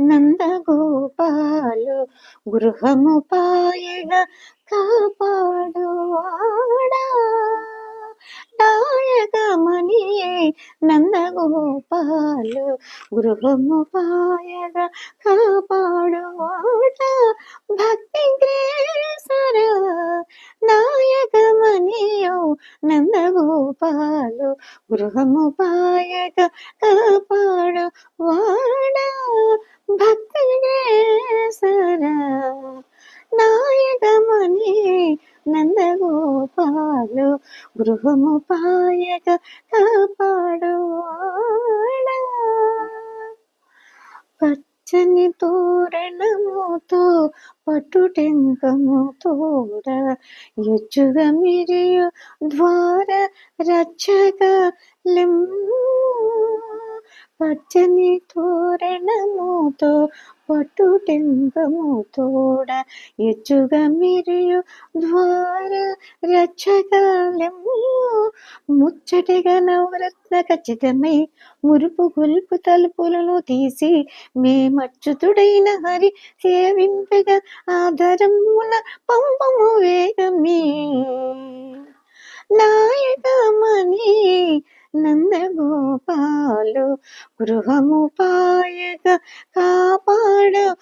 నందగోపాలు గృహము పాయగా కాపాడువాడా నాయకమణి నందగోపాలు గృహము పాయగా కాపాడువాడా భక్తి గ్రేసర నాయకమణియో నందగోపాలు గృహము పాయగా కాపాడువాడా భక్తి గ్రేసర నాయకమణి నందగోపాలు గృహము పాయక కాపాడువాడా పచ్చని తోరణముతో పట్టుటెంకము తోడ ఎచ్చుగా మిరియు ద్వార రక్షక పచ్చని తోరణముతో పట్టుటెంకము తోడ ఎచ్చుగా మిరియు ద్వార రక్షకలెమ్ము ముచ్చటగా నవరత్న ఖచ్చితమై మురుపు గొల్పు తలుపులను తీసి మేమచ్యుతుడైన హరి సేవింపగా ఆధారమున పంపము వేగమే నాయకమణి నందగోపాలు గృహము పాయక కాపాడువాడా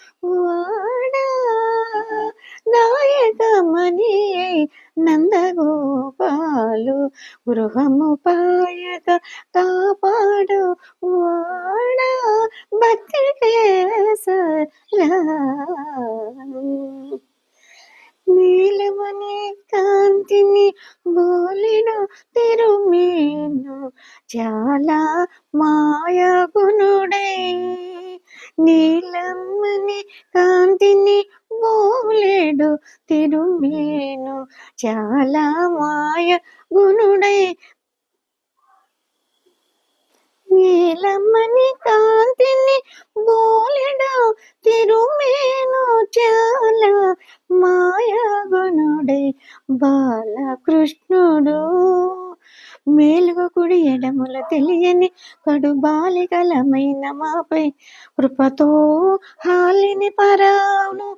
నాయకమణి నందగోపాలు గృహము పాయక కాపాడువాడా భక్తి కేసరా నీలమణి కాంతిని బోలెడు తిరుమేను చాలా మాయగుణుడై నీలమణి కాంతిని బోలెడు తిరుమేను చాలా మాయ గుణుడై నీలమణి కాంతిని బోలెడు తిరుమేను చాలా మాయాగుణుడై బాలకృష్ణుడు మేలుగు కుడి ఎడముల తెలియని కడు బాలికలమైన మాపై కృపతో హాలిని పరావును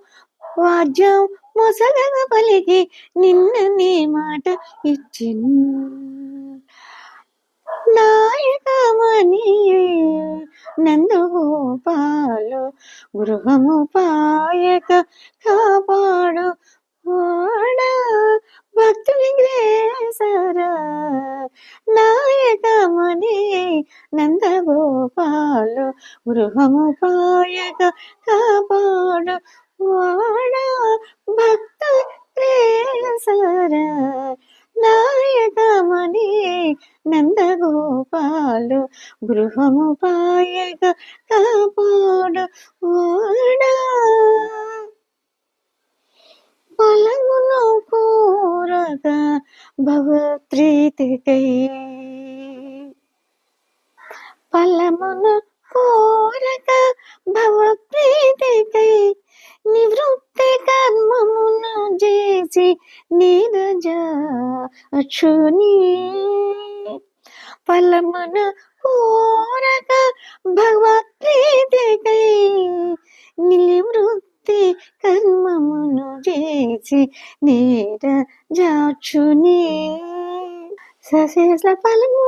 వాద్యం మొసగగా పలికి నిన్న నీ మాట ఇచ్చిన్ నాయకమణి నందగోపాలు గృహము పాయక కాపాడు వాడా భక్తి గ్రేసర నాయకమణి నందగోపాలు గృహము పాయక కాపాడు వాడా భక్తి గ్రేసర నాయకమణి నందగోపాలు గృహము పాయక కాపాడు వాడా ఫలమును కోరక భవప్రీతికై ఫలమును కోరక భవప్రీతికై నివృత్తి కర్మమును చేసి నీరజాక్షుని ఫలమును కోరక భగవత్ప్రీతికై నివృత్తి కర్మమును చేసి నీరజాక్షుని సశేష ఫలము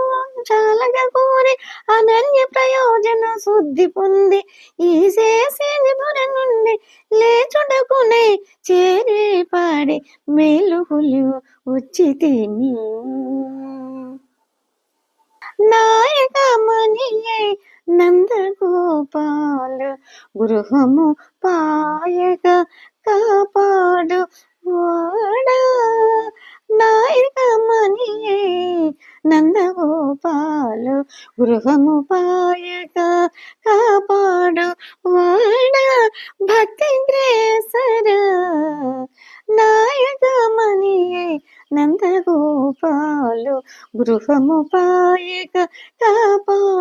చాలగా కోరి అనన్య ప్రయోజన శుద్ధి పొంది ఈ శేషి బుర నుండి లేచుడకునే చేరి పాడి మేలుకులు వచ్చి తిని నాయకమణి నందగోపాలు గృహము పాయక కాపాడు వాడా నాయకమణి నందగోపాలు గృహము పాయక కాపాడు వాడా భక్తి గ్రేసర నాయకమణి నందగోపాలు గృహము పాయక కాపాడు